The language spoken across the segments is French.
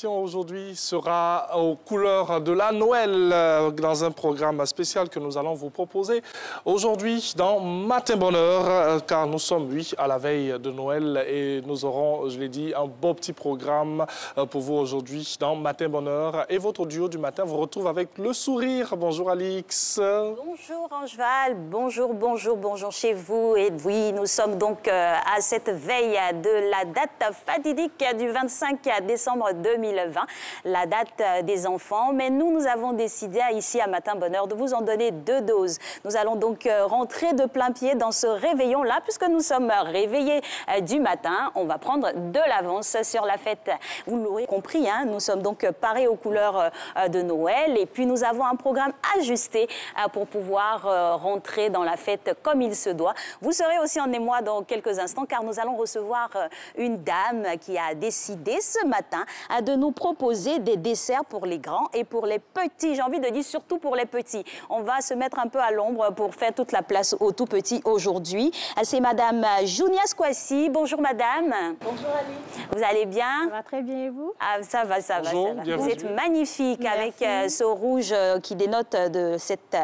l'émission aujourd'hui sera aux couleurs de la Noël dans un programme spécial que nous allons vous proposer aujourd'hui dans Matin Bonheur, car nous sommes, oui, à la veille de Noël et nous aurons, je l'ai dit, un beau petit programme pour vous aujourd'hui dans Matin Bonheur. Et votre duo du matin vous retrouve avec le sourire. Bonjour Alix. Bonjour Angeval, bonjour chez vous. Et oui, nous sommes donc à cette veille de la date fatidique du 25 décembre 2020, la date des enfants. Mais nous avons décidé ici à Matin Bonheur de vous en donner 2 doses. Nous allons donc rentrer de plein pied dans ce réveillon-là, puisque nous sommes réveillés du matin. On va prendre de l'avance sur la fête. Vous l'aurez compris, hein, nous sommes donc parés aux couleurs de Noël. Et puis nous avons un programme ajusté pour pouvoir rentrer dans la fête comme il se doit. Vous serez aussi en émoi dans quelques instants, car nous allons recevoir une dame qui a décidé ce matin de nous proposer des desserts pour les grands et pour les petits. J'ai envie de dire surtout pour les petits. On va se mettre un peu à l'ombre pour faire toute la place aux tout petits aujourd'hui. C'est Madame Jounia Squassi. Bonjour Madame. Bonjour Ali. Vous allez bien? Ça va très bien et vous? Ah, ça va. Bonjour, Vous êtes magnifique. Merci. Avec ce rouge qui dénote de cette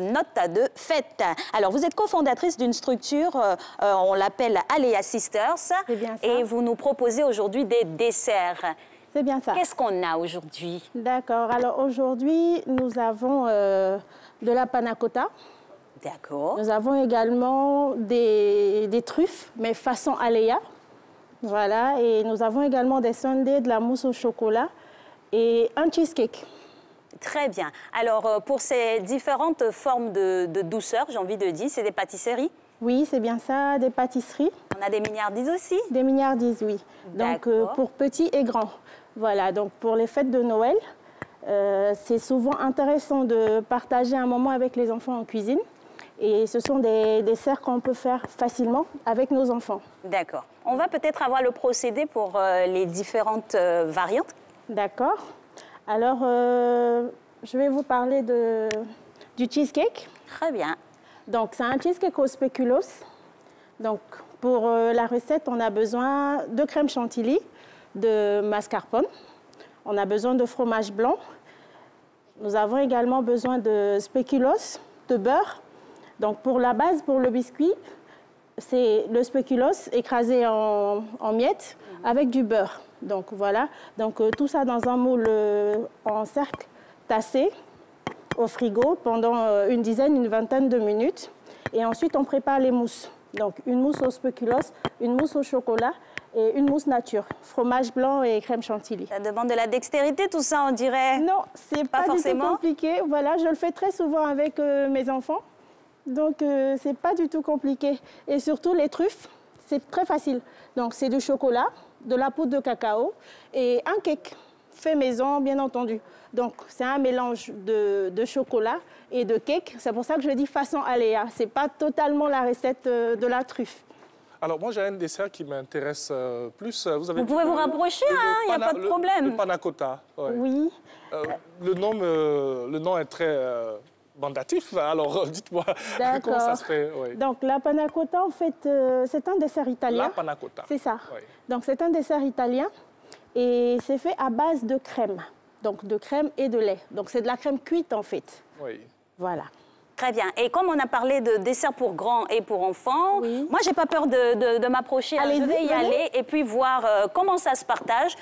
note de fête. Alors, vous êtes cofondatrice d'une structure, on l'appelle Aléa Sisters. C'est bien ça. Et vous nous proposez aujourd'hui des desserts. C'est bien ça. Qu'est-ce qu'on a aujourd'hui? D'accord. Alors aujourd'hui, nous avons de la panna cotta. D'accord. Nous avons également des truffes, mais façon Aléa. Voilà. Et nous avons également des sundaes, de la mousse au chocolat et un cheesecake. Très bien. Alors, pour ces différentes formes de douceur, j'ai envie de dire, c'est des pâtisseries? Oui, c'est bien ça, des pâtisseries. On a des mignardises aussi? Des mignardises, oui. Donc, pour petits et grands. Voilà, donc pour les fêtes de Noël, c'est souvent intéressant de partager un moment avec les enfants en cuisine. Et ce sont des desserts qu'on peut faire facilement avec nos enfants. D'accord. On va peut-être avoir le procédé pour les différentes variantes. D'accord. Alors, je vais vous parler du cheesecake. Très bien. Donc, c'est un cheesecake au spéculoos. Donc, pour la recette, on a besoin de crème chantilly, de mascarpone. On a besoin de fromage blanc. Nous avons également besoin de spéculoos, de beurre. Donc, pour la base, pour le biscuit, c'est le spéculoos écrasé en miettes avec du beurre. Donc, voilà. Donc, tout ça dans un moule en cercle tassé au frigo pendant une vingtaine de minutes. Et ensuite, on prépare les mousses. Donc, une mousse au spéculoos, une mousse au chocolat et une mousse nature. Fromage blanc et crème chantilly. Ça demande de la dextérité, tout ça, on dirait? Non, c'est pas du tout compliqué. Voilà, je le fais très souvent avec mes enfants. Donc, c'est pas du tout compliqué. Et surtout, les truffes, c'est très facile. Donc, c'est du chocolat, de la poudre de cacao et un cake fait maison, bien entendu. Donc, c'est un mélange de chocolat et de cake. C'est pour ça que je dis façon Aléa. C'est pas totalement la recette de la truffe. Alors, moi, j'ai un dessert qui m'intéresse plus. Vous pouvez vous rapprocher, il n'y a pas de problème. Le panna cotta. Ouais. Oui. Le nom est très bandatif. Alors, dites-moi comment ça se fait. Oui. Donc, la panna cotta, en fait, c'est un dessert italien. La panna cotta. C'est ça. Oui. Donc, c'est un dessert italien et c'est fait à base de crème. Donc, de crème et de lait. Donc, c'est de la crème cuite, en fait. Oui. Voilà. Très bien. Et comme on a parlé de dessert pour grands et pour enfants, oui. Moi, j'ai pas peur de m'approcher. Je vais y aller et puis voir comment ça se partage.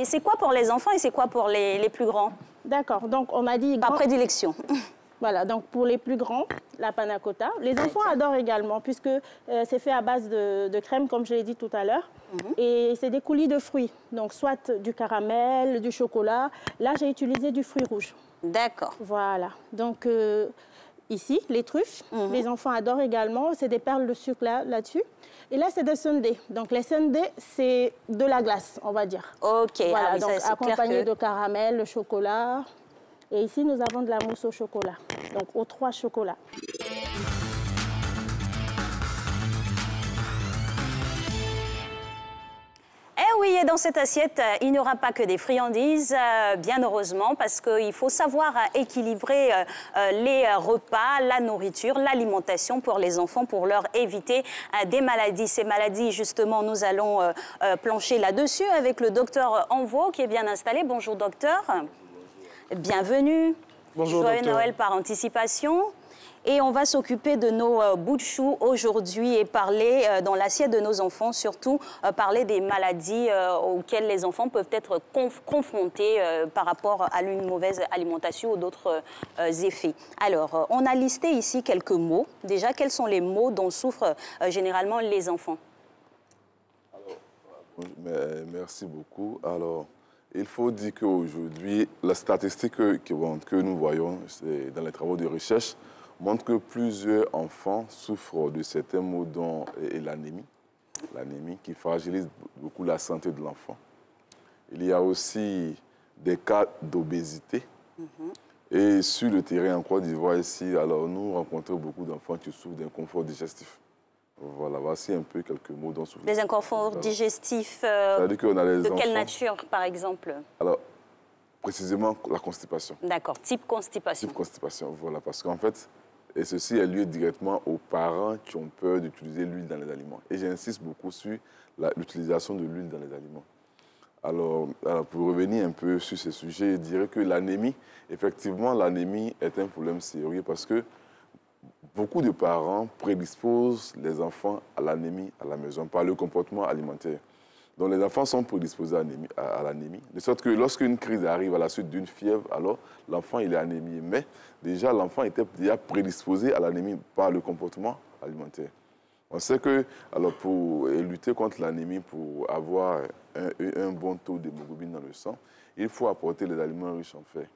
C'est quoi pour les enfants et c'est quoi pour les plus grands? D'accord. Donc, on a dit... Par prédilection. Voilà, donc pour les plus grands, la panna cotta. Les enfants adorent également, puisque c'est fait à base de crème, comme je l'ai dit tout à l'heure. Et c'est des coulis de fruits, donc soit du caramel, du chocolat. Là, j'ai utilisé du fruit rouge. D'accord. Voilà, donc ici, les truffes, les enfants adorent également. C'est des perles de sucre là-dessus. Et là, c'est des sundaes. Donc les sundaes, c'est de la glace, on va dire. OK. Voilà, oui, donc ça, accompagné de caramel, de chocolat. Et ici, nous avons de la mousse au chocolat, donc aux 3 chocolats. Eh oui, et dans cette assiette, il n'y aura pas que des friandises, bien heureusement, parce qu'il faut savoir équilibrer les repas, la nourriture, l'alimentation pour les enfants, pour leur éviter des maladies. Ces maladies, justement, nous allons plancher là-dessus avec le docteur Envo, qui est bien installé. Bonjour, docteur. Bienvenue. Bonjour, Joyeux docteur. Noël par anticipation. Et on va s'occuper de nos bouts de chou aujourd'hui et parler dans l'assiette de nos enfants, surtout parler des maladies auxquelles les enfants peuvent être confrontés par rapport à une mauvaise alimentation ou d'autres effets. Alors, on a listé ici quelques mots. Déjà, quels sont les mots dont souffrent généralement les enfants? Merci beaucoup. Alors, il faut dire qu'aujourd'hui, la statistique que nous voyons dans les travaux de recherche montre que plusieurs enfants souffrent de certains maux dont l'anémie qui fragilise beaucoup la santé de l'enfant. Il y a aussi des cas d'obésité. Et sur le terrain en Côte d'Ivoire ici, alors nous rencontrons beaucoup d'enfants qui souffrent d'inconfort digestif. Voilà, voici un peu quelques mots dont souffrent. Les inconforts digestifs, C'est-à-dire qu'on a les de enfants, quelle nature, par exemple? Alors, précisément la constipation. D'accord, type constipation. Type constipation, voilà, parce qu'en fait, et ceci est lié directement aux parents qui ont peur d'utiliser l'huile dans les aliments. Et j'insiste beaucoup sur l'utilisation de l'huile dans les aliments. Alors, pour revenir un peu sur ce sujet, je dirais que l'anémie, effectivement, l'anémie est un problème sérieux parce que beaucoup de parents prédisposent les enfants à l'anémie à la maison par le comportement alimentaire. Donc les enfants sont prédisposés à l'anémie, de sorte que lorsqu'une crise arrive à la suite d'une fièvre, alors l'enfant il est anémié. Mais déjà l'enfant était déjà prédisposé à l'anémie par le comportement alimentaire. On sait que alors pour lutter contre l'anémie, pour avoir un bon taux d'hémoglobine dans le sang, il faut apporter les aliments riches en fer.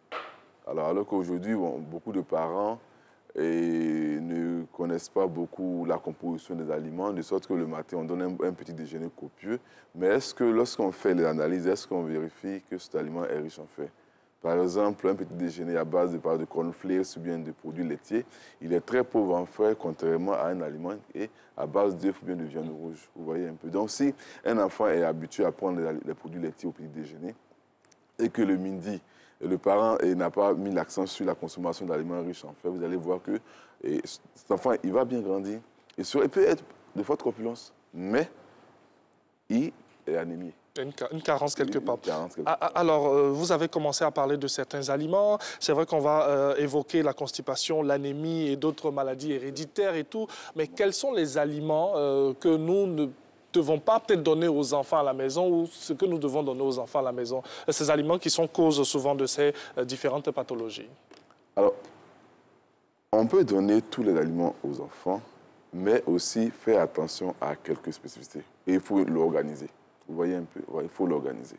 Alors qu'aujourd'hui, beaucoup de parents ne connaissent pas beaucoup la composition des aliments, de sorte que le matin, on donne un petit déjeuner copieux. Mais est-ce que lorsqu'on fait les analyses, est-ce qu'on vérifie que cet aliment est riche en fer? Par exemple, un petit déjeuner à base de cornflakes ou bien de produits laitiers, il est très pauvre en fer, contrairement à un aliment à base d'œufs ou bien de viande rouge. Vous voyez un peu. Donc, si un enfant est habitué à prendre les produits laitiers au petit déjeuner et que le midi, le parent n'a pas mis l'accent sur la consommation d'aliments riches en fer, vous allez voir que cet enfant, il va bien grandir. Il peut être de forte corpulence, mais il est anémié. Une carence quelque part. Carence quelque part. Alors, vous avez commencé à parler de certains aliments. C'est vrai qu'on va évoquer la constipation, l'anémie et d'autres maladies héréditaires et tout. Mais quels sont les aliments que nous ne devons pas peut-être donner aux enfants à la maison ou ce que nous devons donner aux enfants à la maison? Ces aliments qui sont cause souvent de ces différentes pathologies. Alors, on peut donner tous les aliments aux enfants, mais aussi faire attention à quelques spécificités. Et il faut l'organiser. Vous voyez un peu, il faut l'organiser.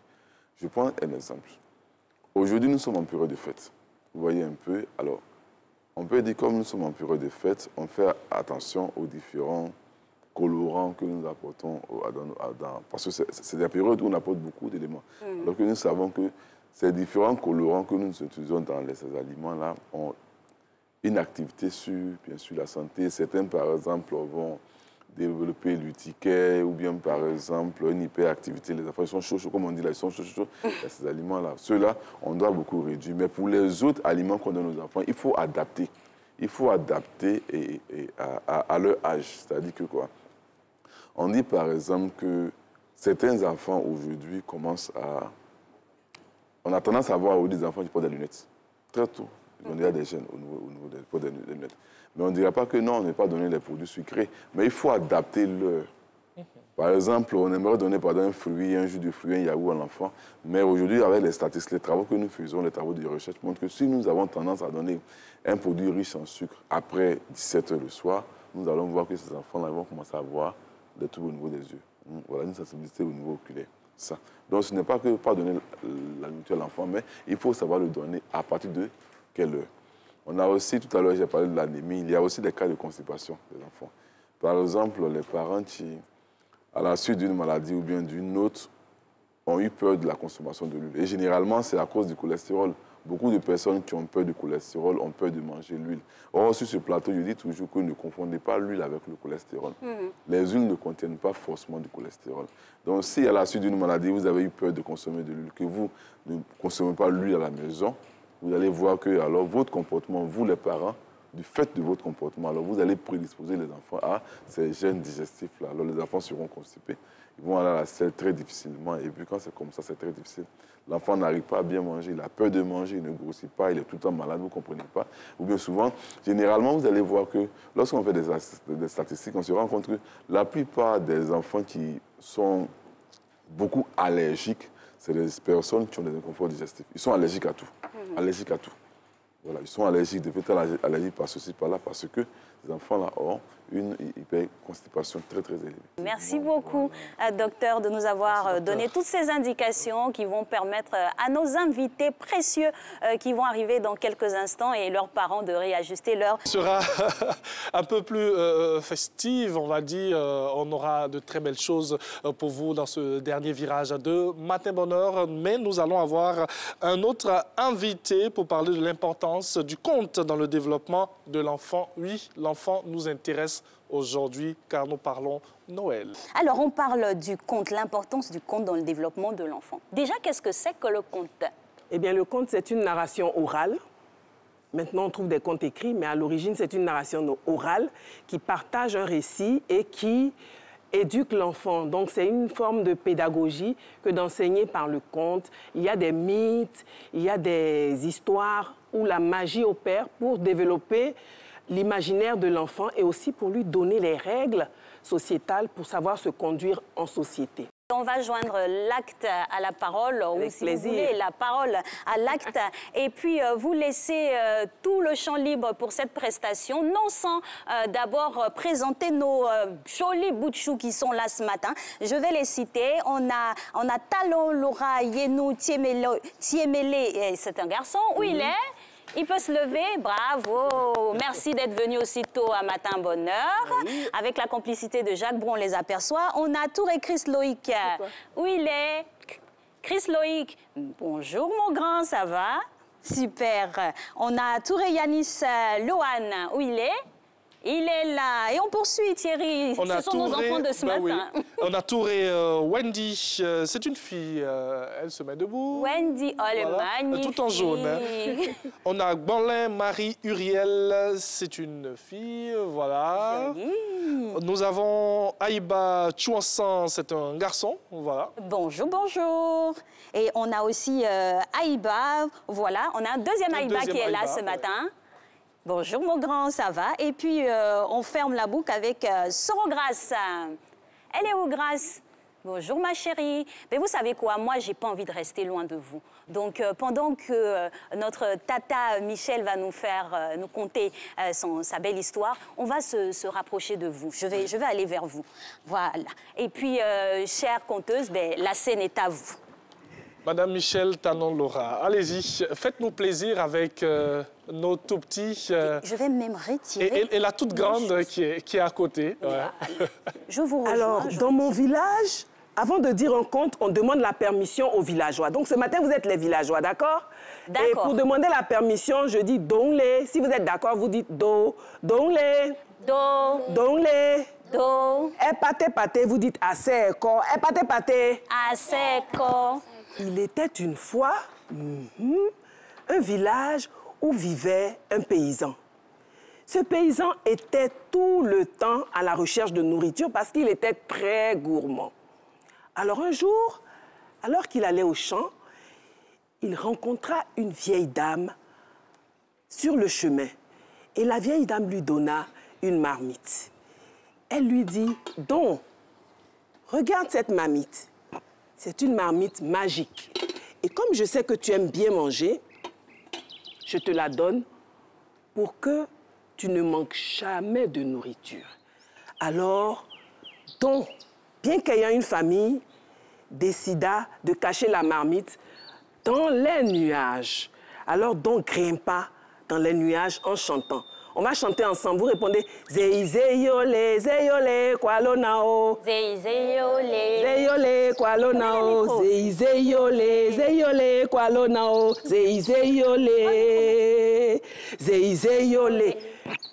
Je prends un exemple. Aujourd'hui, nous sommes en période de fête. Vous voyez un peu, alors, on peut dire comme nous sommes en période de fête, on fait attention aux différents colorants que nous apportons parce que c'est des périodes où on apporte beaucoup d'éléments. Alors que nous savons que ces différents colorants que nous utilisons dans ces aliments-là ont une activité sur, bien sûr, la santé. Certains, par exemple, vont développer l'urticaire ou bien, par exemple, une hyperactivité. Les enfants, ils sont chauds, comme on dit là, ils sont chauds. Ces aliments-là, ceux-là, on doit beaucoup réduire. Mais pour les autres aliments qu'on donne aux enfants, il faut adapter. Il faut adapter à leur âge. C'est-à-dire que quoi? On dit, par exemple, que certains enfants, aujourd'hui, commencent à... On a tendance à voir des enfants qui portent des lunettes. Très tôt. Il y a des gènes au niveau des lunettes. Mais on ne dira pas que non, on n'est pas donné les produits sucrés. Mais il faut adapter leur. Par exemple, on aimerait donner un fruit, un jus de fruit, un yaourt à l'enfant. Mais aujourd'hui, avec les statistiques, les travaux que nous faisons, les travaux de recherche montrent que si nous avons tendance à donner un produit riche en sucre après 17 h le soir, nous allons voir que ces enfants-là vont commencer à avoir des troubles au niveau des yeux. Voilà, une sensibilité au niveau oculaire. Ça. Donc, ce n'est pas que pas donner la nourriture à l'enfant, mais il faut savoir le donner à partir de quelle heure. On a aussi, tout à l'heure, j'ai parlé de l'anémie, il y a aussi des cas de constipation des enfants. Par exemple, les parents qui, à la suite d'une maladie ou bien d'une autre, ont eu peur de la consommation de l'huile. Et généralement, c'est à cause du cholestérol. beaucoup de personnes qui ont peur du cholestérol ont peur de manger l'huile. Or, sur ce plateau, je dis toujours que ne confondez pas l'huile avec le cholestérol. Les huiles ne contiennent pas forcément du cholestérol. Donc, si à la suite d'une maladie, vous avez eu peur de consommer de l'huile, que vous ne consommez pas l'huile à la maison, vous allez voir que alors, votre comportement, vous les parents, du fait de votre comportement, alors vous allez prédisposer les enfants à ces gènes digestifs-là. Alors les enfants seront constipés, ils vont aller à la selle très difficilement. Et puis quand c'est comme ça, c'est très difficile. L'enfant n'arrive pas à bien manger, il a peur de manger, il ne grossit pas, il est tout le temps malade, vous ne comprenez pas. Ou bien souvent, généralement, vous allez voir que lorsqu'on fait des statistiques, on se rend compte que la plupart des enfants qui sont beaucoup allergiques, c'est des personnes qui ont des inconforts digestifs. Ils sont allergiques à tout, allergiques à tout. Voilà, ils sont allergiques, de fait allergiques par ceci, par là, parce que les enfants-là ont une hyperconstipation très, très élevée. Merci beaucoup, docteur, de nous avoir donné toutes ces indications qui vont permettre à nos invités précieux qui vont arriver dans quelques instants et leurs parents de réajuster leur... Ce sera un peu plus festive, on va dire. On aura de très belles choses pour vous dans ce dernier virage de Matin Bonheur. Mais nous allons avoir un autre invité pour parler de l'importance du conte dans le développement de l'enfant. Oui, l'enfant nous intéresse aujourd'hui, car nous parlons Noël. Alors, on parle du conte, l'importance du conte dans le développement de l'enfant. Déjà, qu'est-ce que c'est que le conte? Eh bien, le conte, c'est une narration orale. Maintenant, on trouve des contes écrits, mais à l'origine, c'est une narration orale qui partage un récit et qui éduque l'enfant. Donc, c'est une forme de pédagogie que d'enseigner par le conte. Il y a des mythes, il y a des histoires où la magie opère pour développer l'imaginaire de l'enfant et aussi pour lui donner les règles sociétales pour savoir se conduire en société. On va joindre l'acte à la parole, ou si vous voulez, la parole à l'acte, et puis vous laisser tout le champ libre pour cette prestation, non sans d'abord présenter nos jolis bouts de chou qui sont là ce matin. Je vais les citer. On a Talon, Laura, Yenou, Tiemele, c'est un garçon. Où il est? Il peut se lever, bravo. Merci d'être venu aussitôt à Matin Bonheur. Oui. Avec la complicité de Jacques Bron, on les aperçoit. On a Touré Chris Loïc. Où il est? Chris Loïc, bonjour mon grand, ça va? Super. On a Touré Yanis Lohan. Où il est? Il est là. Et on poursuit, Thierry. Ce sont nos enfants de ce matin. Oui. On a Touré Wendy. C'est une fille. Elle se met debout. Wendy, oh, elle est magnifique. Tout en jaune. Hein. On a Gbanlin Marie Uriel. C'est une fille. Voilà. Joli. Nous avons Aïba Chouansan. C'est un garçon. Voilà. Bonjour, bonjour. Et on a aussi Aïba. Voilà. On a un deuxième Aïba qui est là ce matin. Bonjour mon grand, ça va? Et puis on ferme la boucle avec Soro Grace. Elle est où, Grace? Bonjour ma chérie. Mais vous savez quoi, moi j'ai pas envie de rester loin de vous. Donc pendant que notre tata Michel va nous conter sa belle histoire, on va se rapprocher de vous. Je vais aller vers vous. Voilà. Et puis chère conteuse, la scène est à vous. Madame Michel Tanon-Laura, allez-y, faites-nous plaisir avec nos tout petits. Je vais même retirer. Et la toute grande qui est à côté. Ouais. Je vous rejoins. Alors, dans mon village, avant de dire un conte, on demande la permission aux villageois. Donc, ce matin, vous êtes les villageois, d'accord? D'accord. Et pour demander la permission, je dis dongle. Si vous êtes d'accord, vous dites do, dongle. Do. Dongle. Do. Pate pate, vous dites aseko. Pate pate. Aseko. Il était une fois un village où vivait un paysan. Ce paysan était tout le temps à la recherche de nourriture parce qu'il était très gourmand. Alors un jour, alors qu'il allait au champ, il rencontra une vieille dame sur le chemin. Et la vieille dame lui donna une marmite. Elle lui dit, « Donc, regarde cette marmite. C'est une marmite magique. Et comme je sais que tu aimes bien manger, je te la donne pour que tu ne manques jamais de nourriture. » Alors, Don, bien qu'ayant une famille, décida de cacher la marmite dans les nuages. Alors Don grimpa dans les nuages en chantant. On va chanter ensemble. Vous répondez Zei Zeyole, Zeyole, Kwalonao. Zei Zeyole. Zeyole, Kwalonao. Zei Zeyole, Zeyole, Kwalonao. Zei Zeyole. Zei Zeyole.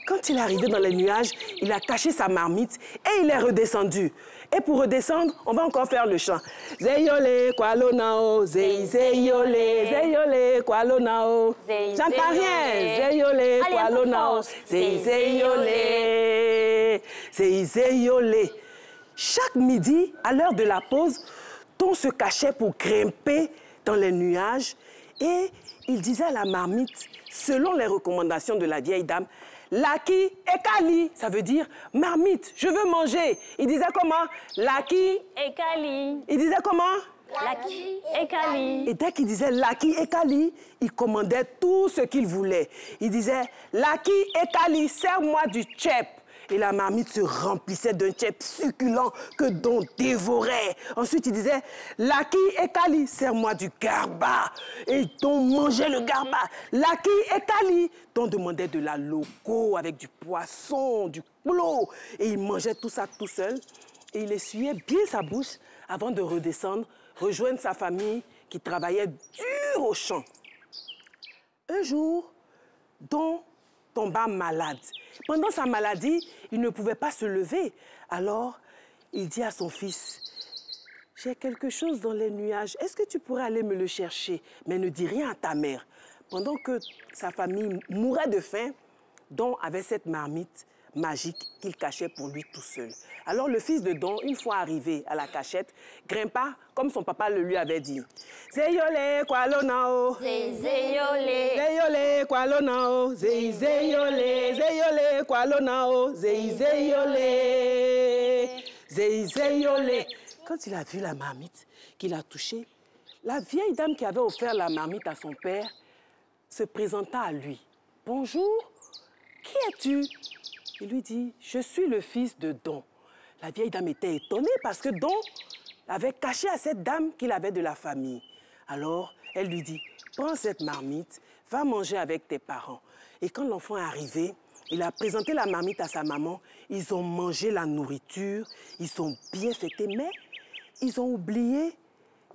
Quand il est arrivé dans les nuages, il a caché sa marmite et il est redescendu. Et pour redescendre, on va encore faire le chant. Zeyole, Kwalonao, Zei Zeyole, Zeyole, Kwalonao. J'entends rien. Zeyole, Kwalonao, Zei Zeyole, Zei Zeyole. Chaque midi, à l'heure de la pause, Don se cachait pour grimper dans les nuages et il disait à la marmite, selon les recommandations de la vieille dame, Laki Ekali, ça veut dire marmite, je veux manger. Il disait comment? Laki Ekali. Il disait comment? Laki Ekali. Et dès qu'il disait Laki Ekali, il commandait tout ce qu'il voulait. Il disait Laki Ekali, serre-moi du tchèp. Et la marmite se remplissait d'un tchèp succulent que Don dévorait. Ensuite, il disait Laki Ekali, serre-moi du garba. Et Don mangeait le garba. Laki Ekali. Don demandait de la loco avec du poisson, du plot. Et il mangeait tout ça tout seul. Et il essuyait bien sa bouche avant de redescendre, rejoindre sa famille qui travaillait dur au champ. Un jour, Don tomba malade. Pendant sa maladie, il ne pouvait pas se lever. Alors, il dit à son fils, « J'ai quelque chose dans les nuages. Est-ce que tu pourrais aller me le chercher? Mais ne dis rien à ta mère. » Pendant que sa famille mourait de faim, Don avait cette marmite magique qu'il cachait pour lui tout seul. Alors le fils de Don, une fois arrivé à la cachette, grimpa comme son papa le lui avait dit. Zeyole, Kwalonao. Zeyole. Zeyole, Kwalonao. Zeyole, Zeyole, Kwalonao. Zeyole. Zeyole. Quand il a vu la marmite qu'il a touchée, la vieille dame qui avait offert la marmite à son père se présenta à lui. Bonjour, qui es-tu? Il lui dit, je suis le fils de Don. La vieille dame était étonnée parce que Don avait caché à cette dame qu'il avait de la famille. Alors, elle lui dit, prends cette marmite, va manger avec tes parents. Et quand l'enfant est arrivé, il a présenté la marmite à sa maman. Ils ont mangé la nourriture, ils sont bien fêtés, mais ils ont oublié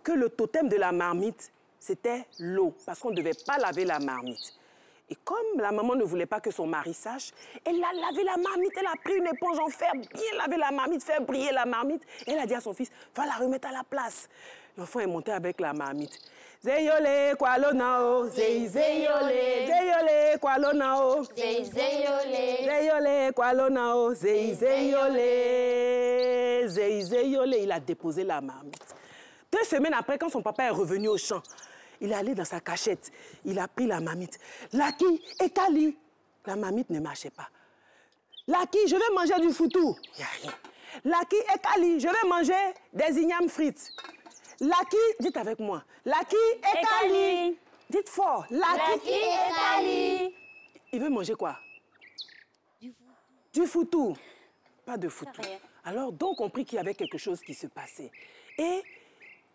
que le totem de la marmite, c'était l'eau, parce qu'on ne devait pas laver la marmite. Et comme la maman ne voulait pas que son mari sache, elle a lavé la marmite, elle a pris une éponge en fer, bien lavé la marmite, fait briller la marmite. Et elle a dit à son fils, va la remettre à la place. L'enfant est monté avec la marmite. Zeyole, Kwalonao, Zei Zeyole, Zeyole, Kwalonao, Zei Zeyole. Zeyole, Kwalonao, Zei Zeyole, Zei Zeyole. Il a déposé la marmite. 2 semaines après, quand son papa est revenu au champ, il est allé dans sa cachette. Il a pris la marmite. Laki Ekali. La marmite ne marchait pas. Laki, je vais manger du foutou. Il n'y a rien. Laki Ekali, je vais manger des ignames frites. Laki, dites avec moi. Laki Ekali. Dites fort. Laki Ekali. Il veut manger quoi? Du foutou. Pas de foutou. Rien. Alors, Don comprit qu'il y avait quelque chose qui se passait. Et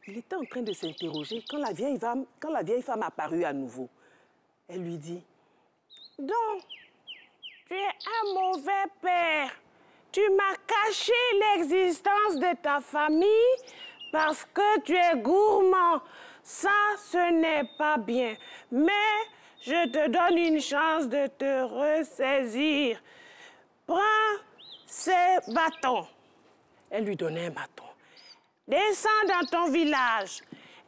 il était en train de s'interroger quand la vieille femme apparut à nouveau. Elle lui dit, « Don, tu es un mauvais père. Tu m'as caché l'existence de ta famille parce que tu es gourmand. Ça, ce n'est pas bien. Mais je te donne une chance de te ressaisir. Prends ces bâtons. » Elle lui donnait un bâton. Descends dans ton village,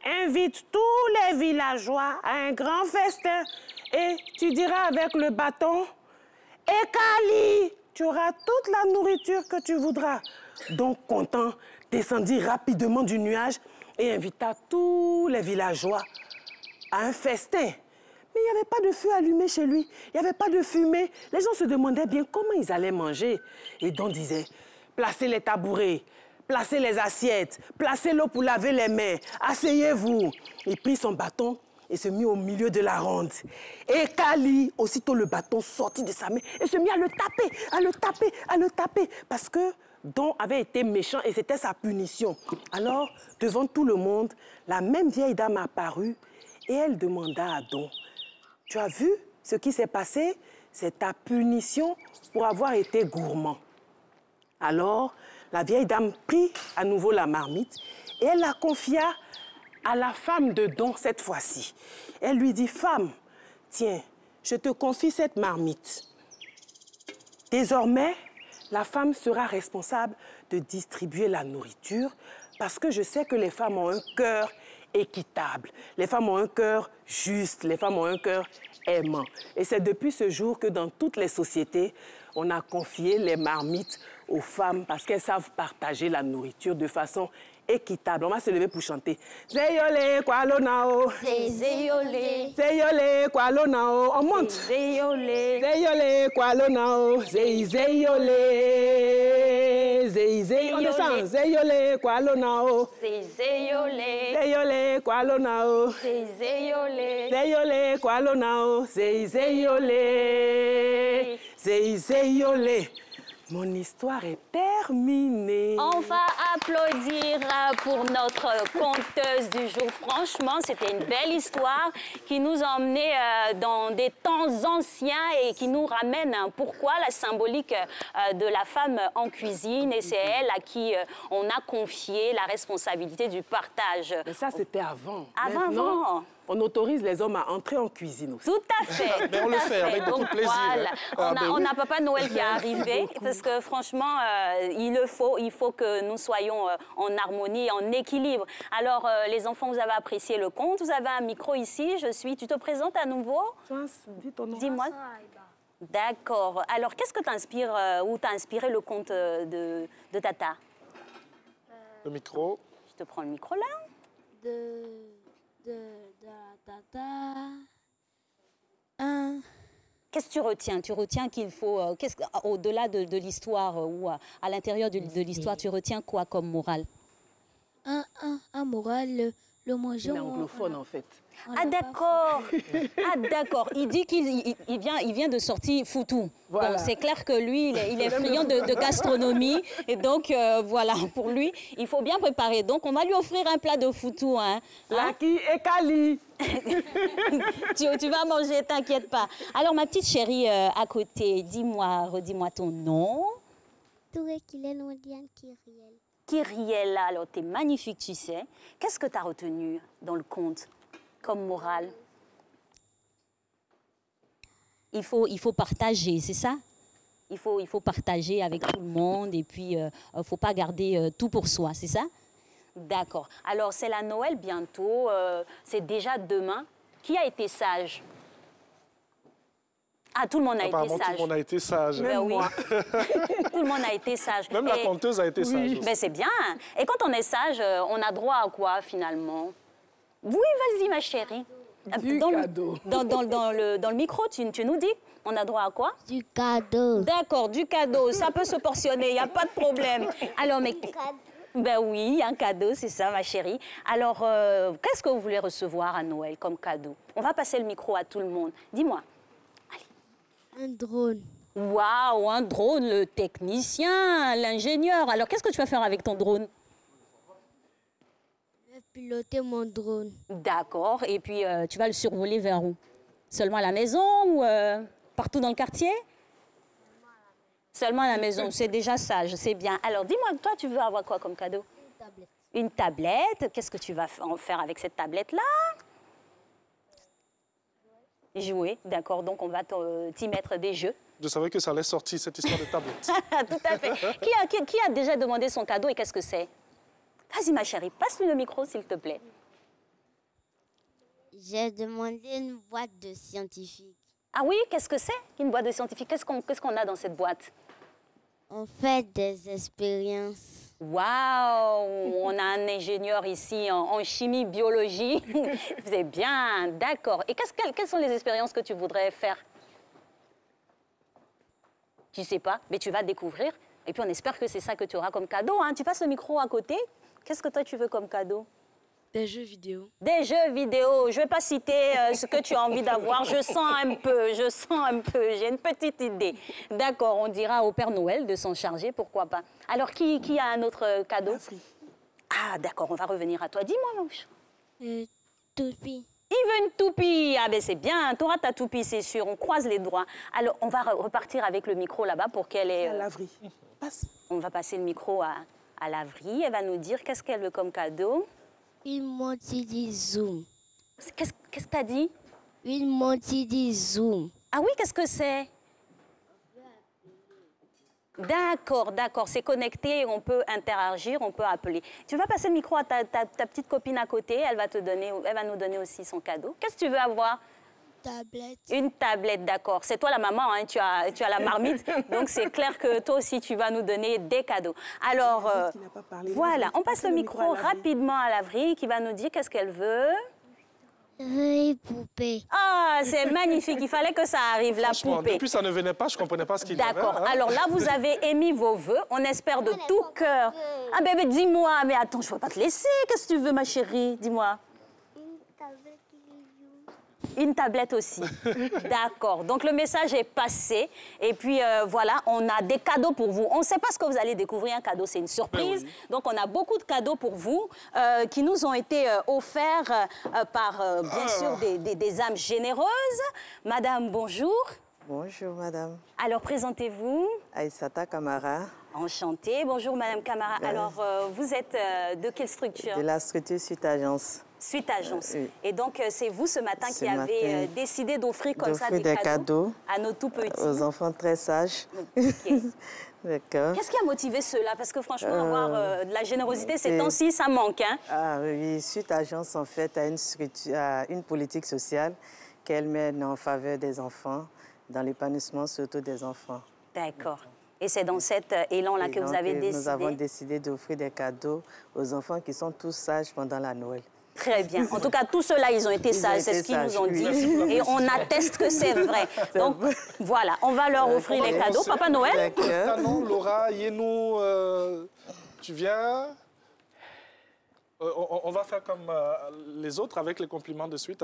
invite tous les villageois à un grand festin et tu diras avec le bâton, « Ekali, tu auras toute la nourriture que tu voudras. » Donc, content, descendit rapidement du nuage et invita tous les villageois à un festin. Mais il n'y avait pas de feu allumé chez lui, il n'y avait pas de fumée. Les gens se demandaient bien comment ils allaient manger. Et Don disait, « Placez les tabourets. » Placez les assiettes, placez l'eau pour laver les mains, asseyez-vous. Il prit son bâton et se mit au milieu de la ronde. Et Kali, aussitôt le bâton sortit de sa main et se mit à le taper, à le taper, à le taper. Parce que Don avait été méchant et c'était sa punition. Alors, devant tout le monde, la même vieille dame apparut et elle demanda à Don, « Tu as vu ce qui s'est passé, c'est ta punition pour avoir été gourmand. Alors, la vieille dame prit à nouveau la marmite et elle la confia à la femme de don cette fois-ci. Elle lui dit, femme, tiens, je te confie cette marmite. Désormais, la femme sera responsable de distribuer la nourriture parce que je sais que les femmes ont un cœur équitable. Les femmes ont un cœur juste, les femmes ont un cœur aimant. Et c'est depuis ce jour que dans toutes les sociétés, on a confié les marmites aux femmes parce qu'elles savent partager la nourriture de façon équitable. On va se lever pour chanter. Zeyole kwalonao. Zeyole. Zeyole kwalonao. On monte. Zeyole. Zeyole kwalonao. Zeyole. Zeyole. On descend. Zeyole kwalonao. Zeyole. Zeyole kwalonao. Zeyole. Zeyole kwalonao. Zeyole. Zeyole. Mon histoire est terminée. On va applaudir pour notre conteuse du jour. Franchement, c'était une belle histoire qui nous a emmenés dans des temps anciens et qui nous ramène pourquoi la symbolique de la femme en cuisine. Et c'est elle à qui on a confié la responsabilité du partage. Mais ça, c'était avant. Avant. On autorise les hommes à entrer en cuisine aussi. Tout à fait. Mais on le fait avec beaucoup de plaisir. Voilà. Hein. On a Papa Noël qui est arrivé parce que franchement, il faut que nous soyons en harmonie, en équilibre. Alors, les enfants, vous avez apprécié le conte. Vous avez un micro ici. Tu te présentes à nouveau? Dis ton nom. Dis-moi. D'accord. Alors, qu'est-ce que t'inspire ou t'as inspiré le conte de Tata? Le micro. Je te prends le micro là. De Tata. Qu'est-ce que tu retiens? Tu retiens qu'il faut, au-delà de l'histoire ou à l'intérieur de l'histoire, tu retiens quoi comme morale? Un moral, le manger. Il est anglophone en fait. Ah d'accord. Ah d'accord. Il dit qu'il vient de sortir Foutou. Voilà. Donc c'est clair que lui, il est friand de gastronomie. Et donc voilà, pour lui, il faut bien préparer. Donc on va lui offrir un plat de Foutou. Hein. Laki et Kali. Tu vas manger, t'inquiète pas. Alors ma petite chérie à côté, redis-moi ton nom. Touré Kylian Wadian Kyriel. Kyriel, alors t'es magnifique, tu sais. Qu'est-ce que t'as retenu dans le conte comme morale? Il faut partager, c'est ça? Il faut partager avec tout le monde et puis il ne faut pas garder tout pour soi, c'est ça? D'accord. Alors, c'est la Noël bientôt, c'est déjà demain. Qui a été sage? Ah, tout le monde a été sage. Tout le monde a été sage. Ben oui. Tout le monde a été sage. Même la conteuse a été sage. Ben c'est bien. Et quand on est sage, on a droit à quoi finalement? Oui, vas-y ma chérie. Du cadeau. Dans le micro, tu nous dis, on a droit à quoi? Du cadeau. D'accord, du cadeau. Ça peut se portionner, il n'y a pas de problème. Alors, mais... Ben oui, un cadeau, c'est ça, ma chérie. Alors, qu'est-ce que vous voulez recevoir à Noël comme cadeau? On va passer le micro à tout le monde. Dis-moi. Un drone. Waouh, un drone, le technicien, l'ingénieur. Alors, qu'est-ce que tu vas faire avec ton drone? Je vais piloter mon drone. D'accord. Et puis, tu vas le survoler vers où? Seulement à la maison ou partout dans le quartier? Seulement à la maison. C'est déjà sage, c'est bien. Alors, dis-moi, toi, tu veux avoir quoi comme cadeau? Une tablette. Une tablette. Qu'est-ce que tu vas en faire avec cette tablette-là? Jouer, d'accord. Donc, on va t'y mettre des jeux. Je savais que ça allait sortir, cette histoire de tablette. Tout à fait. Qui a déjà demandé son cadeau et qu'est-ce que c'est? Vas-y, ma chérie, passe-lui le micro, s'il te plaît. J'ai demandé une boîte de scientifique. Ah oui, qu'est-ce que c'est une boîte de scientifique? Qu'est-ce qu'on a dans cette boîte? On fait des expériences. Waouh, on a un ingénieur ici en chimie, biologie. C'est bien, d'accord. Et quelles sont les expériences que tu voudrais faire? Tu sais pas, mais tu vas découvrir. Et puis on espère que c'est ça que tu auras comme cadeau. Hein. Tu passes le micro à côté. Qu'est-ce que toi tu veux comme cadeau? Des jeux vidéo. Des jeux vidéo. Je ne vais pas citer ce que tu as envie d'avoir. Je sens un peu. J'ai une petite idée. D'accord, on dira au Père Noël de s'en charger, pourquoi pas. Alors, qui a un autre cadeau? Ah, d'accord, on va revenir à toi. Dis-moi, Manche. Toupie. Il veut une toupie. Ah ben c'est bien, tu auras ta toupie, c'est sûr. On croise les doigts. Alors, on va repartir avec le micro là-bas pour qu'elle ait... La laverie. Passe. On va passer le micro à Lavry. Elle va nous dire qu'est-ce qu'elle veut comme cadeau. Une montre du Zoom. Qu'est-ce que tu as dit? Une montre du Zoom. Ah oui, qu'est-ce que c'est? D'accord, d'accord. C'est connecté, on peut interagir, on peut appeler. Tu vas passer le micro à ta petite copine à côté. Elle va nous donner aussi son cadeau. Qu'est-ce que tu veux avoir? Tablette. Une tablette, d'accord. C'est toi la maman, hein, tu as la marmite. Donc, c'est clair que toi aussi, tu vas nous donner des cadeaux. Alors, voilà, on passe le micro rapidement à Lavry qui va nous dire qu'est-ce qu'elle veut. Oui, poupée. Ah, c'est magnifique. Il fallait que ça arrive, la poupée. Depuis, ça ne venait pas, je ne comprenais pas ce qu'il y avait. D'accord. Hein. Alors là, vous avez émis vos vœux. On espère de tout cœur. Ah, bébé, dis-moi. Mais attends, je ne peux pas te laisser. Qu'est-ce que tu veux, ma chérie? Dis-moi. Une tablette aussi. D'accord. Donc, le message est passé. Et puis, voilà, on a des cadeaux pour vous. On ne sait pas ce que vous allez découvrir. Un cadeau, c'est une surprise. Oui. Donc, on a beaucoup de cadeaux pour vous qui nous ont été offerts par, bien sûr, des âmes généreuses. Madame, bonjour. Bonjour, madame. Alors, présentez-vous. Aïssata Kamara. Enchantée. Bonjour, madame Kamara. Alors, vous êtes de quelle structure? De la structure Suite Agence. Suite Agence. Oui. Et donc, c'est vous ce matin qui avez décidé d'offrir comme ça des cadeaux à nos tout petits. Aux enfants très sages. Okay. D'accord. Qu'est-ce qui a motivé cela? Parce que franchement, avoir de la générosité ces temps-ci, ça manque. Hein? Ah oui, Suite Agence, en fait, a une politique sociale qu'elle mène en faveur des enfants, dans l'épanouissement surtout des enfants. D'accord. Et c'est dans cet élan-là que vous avez décidé? Nous avons décidé d'offrir des cadeaux aux enfants qui sont tous sages pendant la Noël. Très bien. En tout cas, tous ceux-là, ils ont été sages, c'est ce qu'ils nous ont dit. Oui. Et on atteste que c'est vrai. Donc, voilà, on va leur offrir les cadeaux. Papa Noël? Non, Laura, Yenou, tu viens? On va faire comme les autres avec les compliments de suite.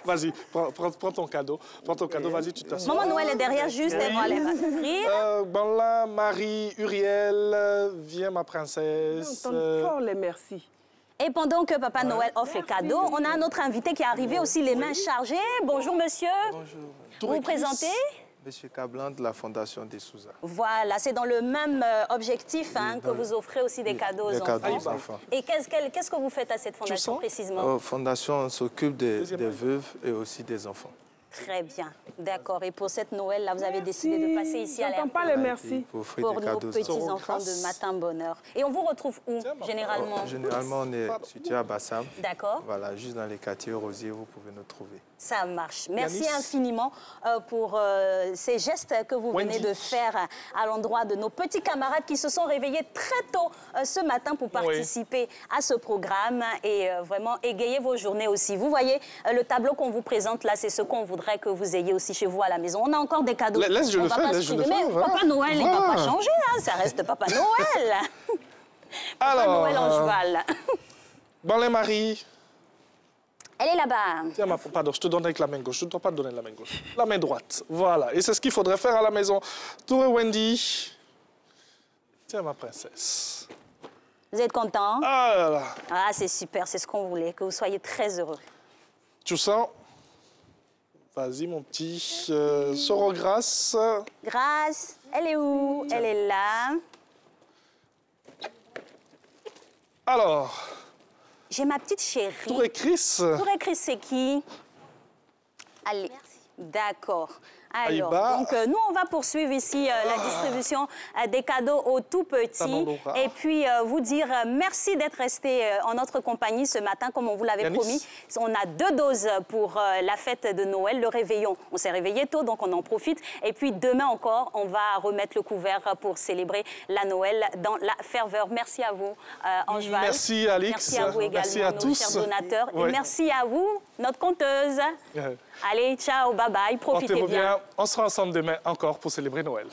Vas-y, prends ton cadeau. Prends ton cadeau, vas-y, tu t'assois. Maman Noël est derrière, juste, elle va s'ouvrir. Bon là, Marie, Uriel, viens ma princesse. On entend fort les merci. Et pendant que Papa Noël offre les cadeaux, on a un autre invité qui est arrivé aussi les mains chargées. Bonjour, monsieur. Bonjour. Vous vous présentez? Monsieur Cablan de la Fondation des Souza. Voilà, c'est dans le même objectif que vous offrez aussi des cadeaux aux enfants. Et qu'est-ce que vous faites à cette fondation précisément? Fondation s'occupe des veuves et aussi des enfants. Très bien, d'accord. Et pour cette Noël-là, vous avez décidé de passer ici à l'air. Pas les merci. Pour nos petits-enfants de Matin Bonheur. Et on vous retrouve où, généralement? Généralement, on est situé à Bassam. D'accord. Voilà, juste dans les quartiers Rosiers, vous pouvez nous trouver. Ça marche. Merci infiniment pour ces gestes que vous venez de faire à l'endroit de nos petits camarades qui se sont réveillés très tôt ce matin pour participer à ce programme et vraiment égayer vos journées aussi. Vous voyez, le tableau qu'on vous présente là, c'est ce qu'on voudrait que vous ayez aussi chez vous à la maison. On a encore des cadeaux. Laisse, je le fais. Mais Papa Noël, il ne va pas changer, hein, ça reste Papa Noël. Papa Noël en cheval. Bon, les maris. Elle est là-bas. Tiens, pardon, je te donne avec la main gauche. Je ne dois pas te donner la main gauche. La main droite. Voilà. Et c'est ce qu'il faudrait faire à la maison. Tour et Wendy. Tiens, ma princesse. Vous êtes content? Ah là là. Ah, c'est super. C'est ce qu'on voulait. Que vous soyez très heureux. Tu sens? Vas-y, mon petit. Soro Grâce. Grâce, elle est où? Elle est là. Alors. J'ai ma petite chérie. Tour et Chris. Tour et Chris, c'est qui? Allez, d'accord. Alors, donc, nous, on va poursuivre ici la distribution des cadeaux aux tout-petits. Et puis, vous dire merci d'être resté en notre compagnie ce matin, comme on vous l'avait promis. On a 2 doses pour la fête de Noël, le réveillon. On s'est réveillé tôt, donc on en profite. Et puis, demain encore, on va remettre le couvert pour célébrer la Noël dans la ferveur. Merci à vous, Angeval. Merci, Alix. Merci à vous également, merci à tous. Chers donateurs. Et merci à vous, notre conteuse. Allez, ciao, bye-bye, profitez bien. On sera ensemble demain encore pour célébrer Noël.